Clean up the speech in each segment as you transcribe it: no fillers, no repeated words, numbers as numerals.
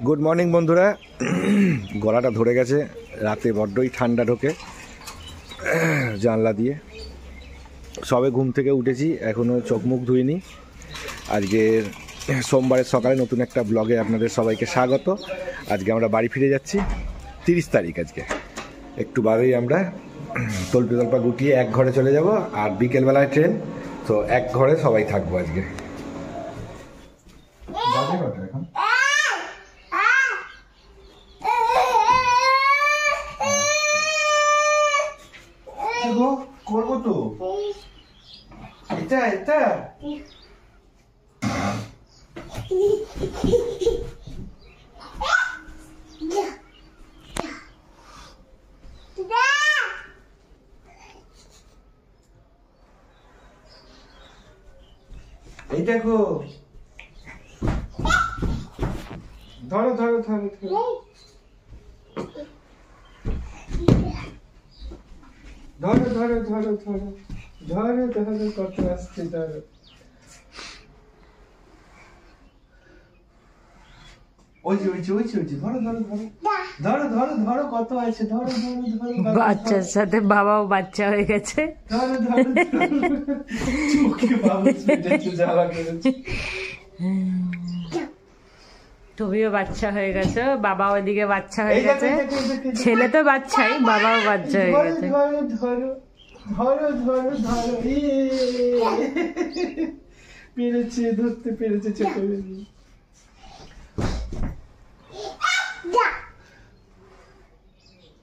Good morning বন্ধুরা। গলাটা ধরে গেছে, রাতে বড্ডই ঠান্ডা ঢোকে জানলা দিয়ে। সবে ঘুম থেকে উঠেছি, এখনও চোখ মুখ ধুইনি। আজকে সোমবারের সকালে নতুন একটা ব্লগে আপনাদের সবাইকে স্বাগত। আজকে আমরা বাড়ি ফিরে যাচ্ছি, 30 তারিখ আজকে। একটু বাদেই আমরা তল্পি তল্পা গুটিয়ে এক ঘরে চলে যাব, আর বিকেলবেলায় ট্রেন, তো এক ঘরে সবাই থাকবো আজকে। এখন করবো তো এটা এটা এই দেখো, ধরো ধরো ধরো ধরো ধরো ধরো ধরো ধরো ধরো ধরো কত আসছে, ধরো। ওই যে ওই যে ওই যে ওই যে ধরো ধরো ধরো ধরো ধরো ধরো কত আছে, ধরো ধরো ধরো। বাচ্চার সাথে বাবাও বাচ্চা হয়ে গেছে। ধরো ধরো চোখে বাবু ছুটেছে, জ্বালা করেছে। তুমিও বাচ্চা হয়ে গেছো, বাবা ওইদিকে বাচ্চা হয়ে গেছে। ছেলে তো বাচ্চাই, বাবাও বাচ্চা হয়ে গেছে। ধরো ধরো ধরো ধরো ধরো, পেরেছে, ধরতে পেরেছে ছোট বেবি।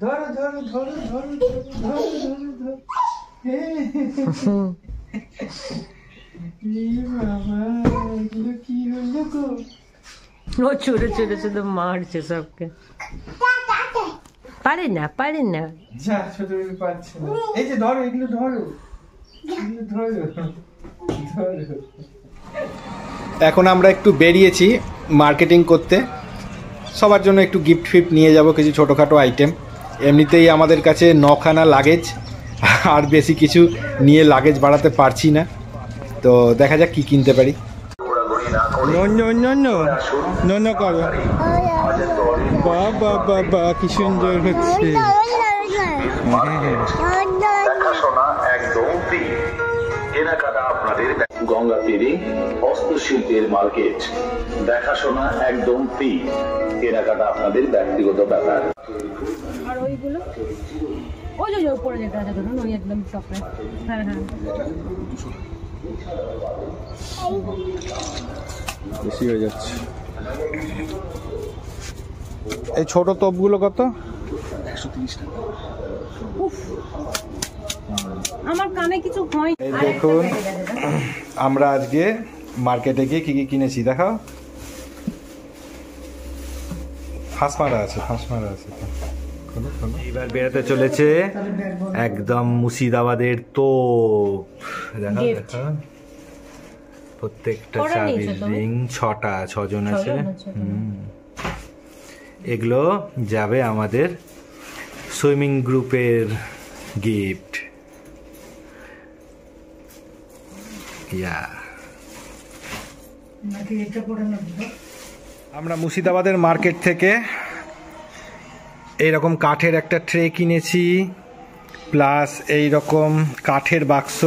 ধরো ধরো ধরো ধরো ধরো ধরো ধরো। বাবা, এগুলো কি হলো গো? ও ছুটে ছুটে শুধু মারছে সবকে। পারে না পারে না, যা ছোট বেবি পাচ্ছে না। এই যে ধরো, এগুলো ধরো, এগুলো ধরো ধরো। এখন আমরা একটু বেরিয়েছি মার্কেটিং করতে, সবার জন্য একটু গিফট ফিফট নিয়ে যাব, কিছু ছোটোখাটো আইটেম। এমনিতেই আমাদের কাছে 9খানা লাগেজ, আর বেশি কিছু নিয়ে লাগেজ বাড়াতে পারছি না, তো দেখা যাক কি কিনতে পারি। বাবা কি সুন্দর হচ্ছে। কেনাকাটা আপনাদের গঙ্গা তীরে হস্তশিল্পের মার্কেট, দেখাশোনা একদম ফ্রি, কেনাকাটা আপনাদের ব্যক্তিগত ব্যাপার। আর ওইগুলো ওই যে উপরে যেটা আছে ধরুন, ওই একদম চকলেট। হ্যাঁ হ্যাঁ, বেশি হয়ে যাচ্ছে। এই ছোট তোপগুলো কত? 130 টাকা। আমার কানে কিছু হয়। এই দেখুন, আমরা আজকে মার্কেটে গিয়ে কি কি কিনেছি দেখাও। ফাঁস মারা আছে, ফাঁস মারা আছে। এইবার বেড়াতে চলেছে একদম মুর্শিদাবাদের তোপ। দেখা দেখা, প্রত্যেকটা চাবির রিং 6জন আছে। এগুলো যাবে আমাদের সুইমিং গ্রুপের গিফট। আমরা মুর্শিদাবাদের মার্কেট থেকে এইরকম কাঠের একটা ট্রে কিনেছি, প্লাস এই রকম কাঠের বাক্স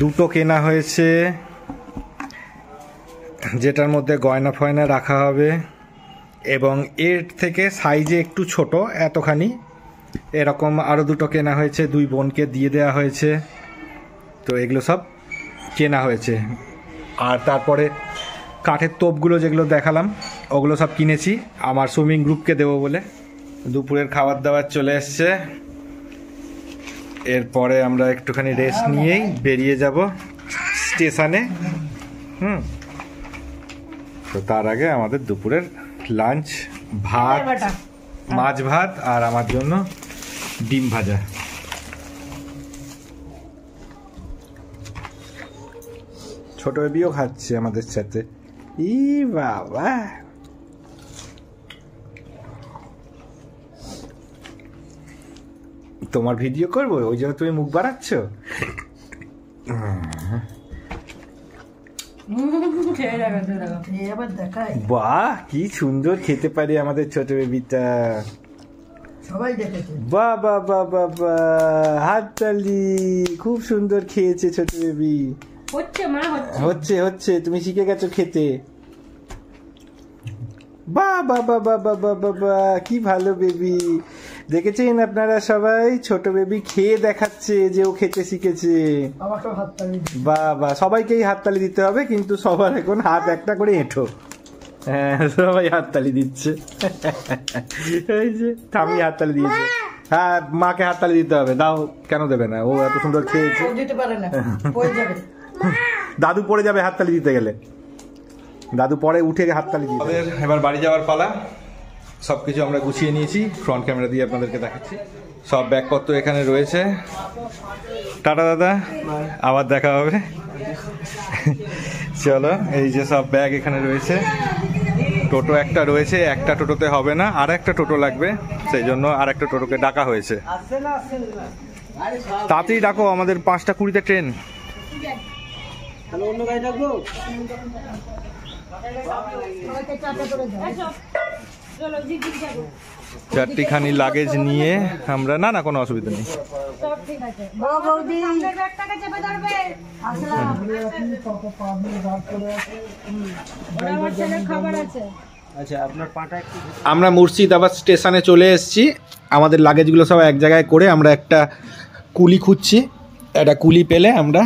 2টো কেনা হয়েছে, যেটার মধ্যে গয়না ফয়না রাখা হবে, এবং এর থেকে সাইজে একটু ছোট এতখানি এরকম আরও 2টো কেনা হয়েছে, 2 বোনকে দিয়ে দেওয়া হয়েছে। তো এগুলো সব কেনা হয়েছে। আর তারপরে কাঠের তোপগুলো যেগুলো দেখালাম, ওগুলো সব কিনেছি আমার সুইমিং গ্রুপকে দেবো বলে। দুপুরের খাবার দাবার চলে এসছে, এরপরে আমরা একটুখানি রেস্ট নিয়েই বেরিয়ে যাব স্টেশনে। তো তার আগে আমাদের দুপুরের লাঞ্চ, ভাত, মাছ ভাত, আর আমার জন্য ডিম ভাজা। ছোট বেবিও খাচ্ছে আমাদের সাথে। ই বাবা, তোমার ভিডিও করবো, ওই জন্য তুমি মুখ বাড়াচ্ছ। খেয়ে দেখাচ্ছে দেখো। আবার দেখায়, বাহ কি সুন্দর খেতে পারে আমাদের ছোট বেবিটা। সবাই দেখেছে। বাহ বাহ বাহ বাহ বাহ, হাততালি, খুব সুন্দর খেয়েছে ছোট বেবি। হচ্ছে মা, হচ্ছে। হচ্ছে হচ্ছে, তুমি শিখে গেছো খেতে। বাহ বাহ বাহ বাহ বাহ বাহ বাহ বাহ, কি ভালো বেবি। দেখেছেন আপনারা সবাই, ছোট বেবি খেয়ে দেখাচ্ছে যে ও খেতে শিখেছে। আমাকেও হাততালি দিই। বাহ বাহ, সবাইকেই হাততালি দিতে হবে, কিন্তু সবার এখন হাত একটা করে এঁঠো। হ্যাঁ, সবাই হাততালি দিচ্ছে। এই যে ঠামি হাততালি দিয়েছে। হ্যাঁ, মাকে হাততালি দিতে হবে। দাও, কেন দেবে না? ও এত সুন্দর খেয়েছে। ও দিতে পারে না, পড়ে যাবে। দাদু পড়ে যাবে হাততালি দিতে গেলে। দাদু পরে উঠে হাততালি দিয়ে। আমাদের এবার বাড়ি যাওয়ার পালা। সবকিছু আমরা গুছিয়ে নিয়েছি, ফ্রন্ট ক্যামেরা দিয়ে আপনাদেরকে দেখাচ্ছি। সব ব্যাগপত্র এখানে রয়েছে। টাটা দাদা, আবার দেখা হবে। চলো, এই যে সব ব্যাগ এখানে রয়েছে। টোটো একটা রয়েছে, একটা টোটোতে হবে না, আর একটা টোটো লাগবে, সেই জন্য আর একটা টোটোকে ডাকা হয়েছে। তাড়াতাড়ি ডাকো, আমাদের 5:20 ট্রেন। অন্য গাড়ি ডাকবো? চারটিখানি লাগেজ নিয়ে আমরা, না না কোনো অসুবিধা নেই। আমরা মুর্শিদাবাদ স্টেশনে চলে এসেছি। আমাদের লাগেজগুলো সব এক জায়গায় করে আমরা একটা কুলি খুঁজছি। একটা কুলি পেলে আমরা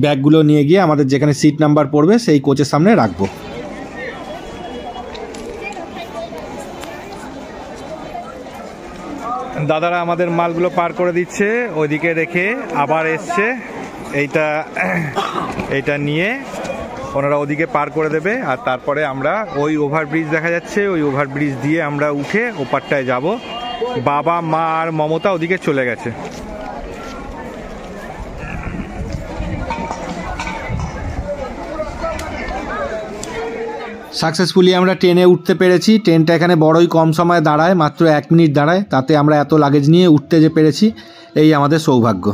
ব্যাগগুলো নিয়ে গিয়ে আমাদের যেখানে সিট নাম্বার পড়বে সেই কোচের সামনে রাখবো। দাদারা আমাদের মালগুলো পার করে দিচ্ছে, ওইদিকে রেখে আবার এসছে। এইটা নিয়ে ওনারা ওদিকে পার করে দেবে, আর তারপরে আমরা ওই ওভারব্রিজ দেখা যাচ্ছে, ওই ওভারব্রিজ দিয়ে আমরা উঠে ওপারটায় যাব। বাবা, মা আর মমতা ওদিকে চলে গেছে। সাকসেসফুলি আমরা ট্রেনে উঠতে পেরেছি। ট্রেনটা এখানে বড়ই কম সময় দাঁড়ায়, মাত্র 1 মিনিট দাঁড়ায়, তাতে আমরা এত লাগেজ নিয়ে উঠতে যে পেরেছি, এই আমাদের সৌভাগ্য।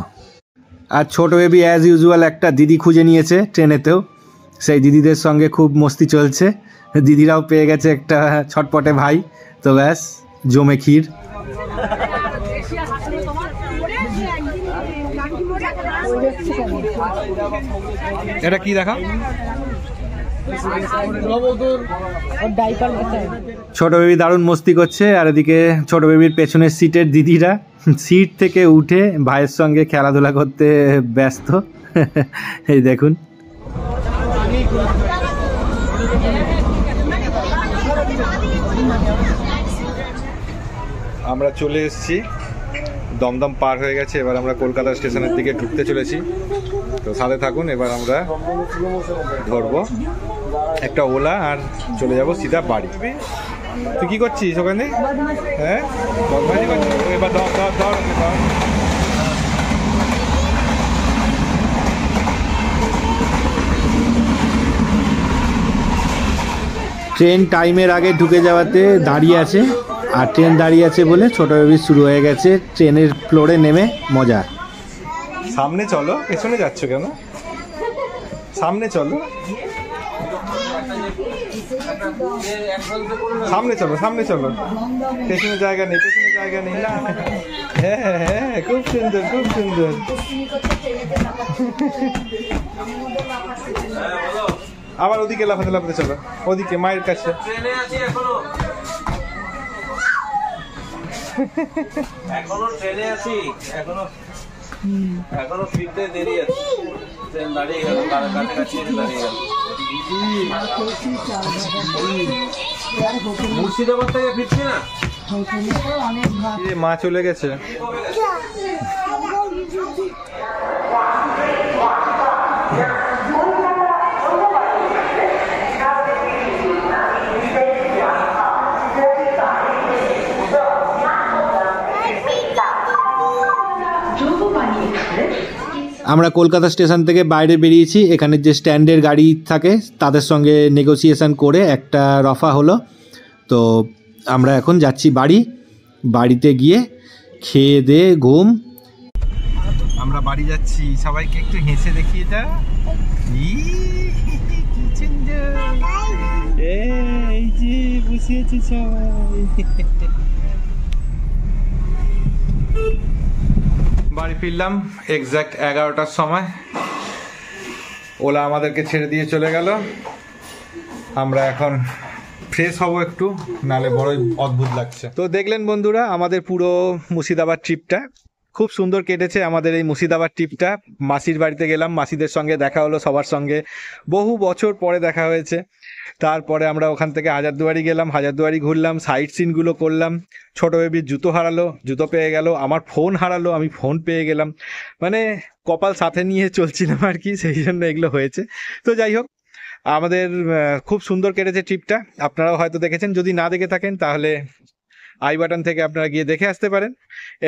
আর ছোট বেবি অ্যাজ ইউজুয়াল একটা দিদি খুঁজে নিয়েছে ট্রেনেতেও, সেই দিদিদের সঙ্গে খুব মস্তি চলছে। দিদিরাও পেয়ে গেছে একটা ছটপটে ভাই, তো ব্যাস জমে ক্ষীর। এটা কি দেখা? ছোট বেবি দারুণ মস্তি করছে, আর এদিকে ছোট বেবির পেছনের সিটের দিদিরা সিট থেকে উঠে ভাইয়ের সঙ্গে খেলাধুলা করতে ব্যস্ত। এই দেখুন, আমরা চলে এসেছি, দমদম পার হয়ে গেছে। এবার আমরা কলকাতা স্টেশনের দিকে ঢুকতে চলেছি, তো সাথে থাকুন। এবার আমরা ধরবো একটা ওলা আর চলে যাব সিধা বাড়ি। তুই কি করছিস ওখানে? হ্যাঁ, বদমাইশি করছিস? এবার ধর ধর ধর ধর। ট্রেন টাইমের আগে ঢুকে যাওয়াতে দাঁড়িয়ে আছে, আর ট্রেন দাঁড়িয়ে আছে বলে ছোট বেবি শুরু হয়ে গেছে ট্রেনের ফ্লোরে নেমে মজা। সামনে চলো, পেছনে যাচ্ছ কেন? সামনে চলো, সামনে চলো, সামনে চলো। পেছনে জায়গা নেই, পেছনে জায়গা নেই। হ্যাঁ হ্যাঁ, খুব সুন্দর, খুব সুন্দর। আবার ওদিকে লাফাতে লাফাতে চলো, ওদিকে মায়ের কাছে। এখনো ট্রেনে আছি, এখনো ফিরতে দেরি আছে। ট্রেন দাঁড়িয়ে গেল, কাছাকাছি দাঁড়িয়ে গেল। মুর্শিদাবাদ থেকে ফিরছি না, মা চলে গেছে। আমরা কলকাতা স্টেশন থেকে বাইরে বেরিয়েছি। এখানে যে স্ট্যান্ডের গাড়ি থাকে তাদের সঙ্গে নেগোসিয়েশন করে একটা রফা হলো। তো আমরা এখন যাচ্ছি বাড়ি। বাড়িতে গিয়ে খেয়ে দিয়ে ঘুম। আমরা বাড়ি যাচ্ছি, সবাইকে একটু হেসে দেখিয়ে যা। কি এই যে বসিয়েছি সবাই। বাড়ি ফিরলাম এক্স্যাক্ট 11টার সময়। ওলা আমাদেরকে ছেড়ে দিয়ে চলে গেল। আমরা এখন ফ্রেশ হব একটু, নালে বড়ই অদ্ভুত লাগছে। তো দেখলেন বন্ধুরা আমাদের পুরো মুর্শিদাবাদ ট্রিপটা খুব সুন্দর কেটেছে। আমাদের এই মুর্শিদাবাদ ট্রিপটা মাসির বাড়িতে গেলাম, মাসিদের সঙ্গে দেখা হলো, সবার সঙ্গে বহু বছর পরে দেখা হয়েছে। তারপরে আমরা ওখান থেকে হাজারদুয়ারি গেলাম, হাজারদুয়ারি ঘুরলাম, সাইট সিনগুলো করলাম। ছোট বেবির জুতো হারালো, জুতো পেয়ে গেল, আমার ফোন হারালো, আমি ফোন পেয়ে গেলাম। মানে কপাল সাথে নিয়ে চলছিলাম আর কি, সেই জন্য এগুলো হয়েছে। তো যাই হোক, আমাদের খুব সুন্দর কেটেছে ট্রিপটা। আপনারাও হয়তো দেখেছেন, যদি না দেখে থাকেন তাহলে আই বাটন থেকে আপনারা গিয়ে দেখে আসতে পারেন।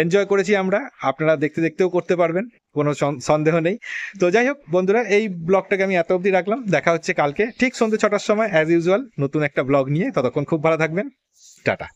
এনজয় করেছি আমরা, আপনারা দেখতে দেখতেও করতে পারবেন, কোনো সন্দেহ নেই। তো যাই হোক বন্ধুরা, এই ব্লগটাকে আমি এত অবধি রাখলাম। দেখা হচ্ছে কালকে ঠিক সন্ধ্যে 6টার সময় অ্যাজ ইউজুয়াল নতুন একটা ব্লগ নিয়ে। ততক্ষণ খুব ভালো থাকবেন, টাটা।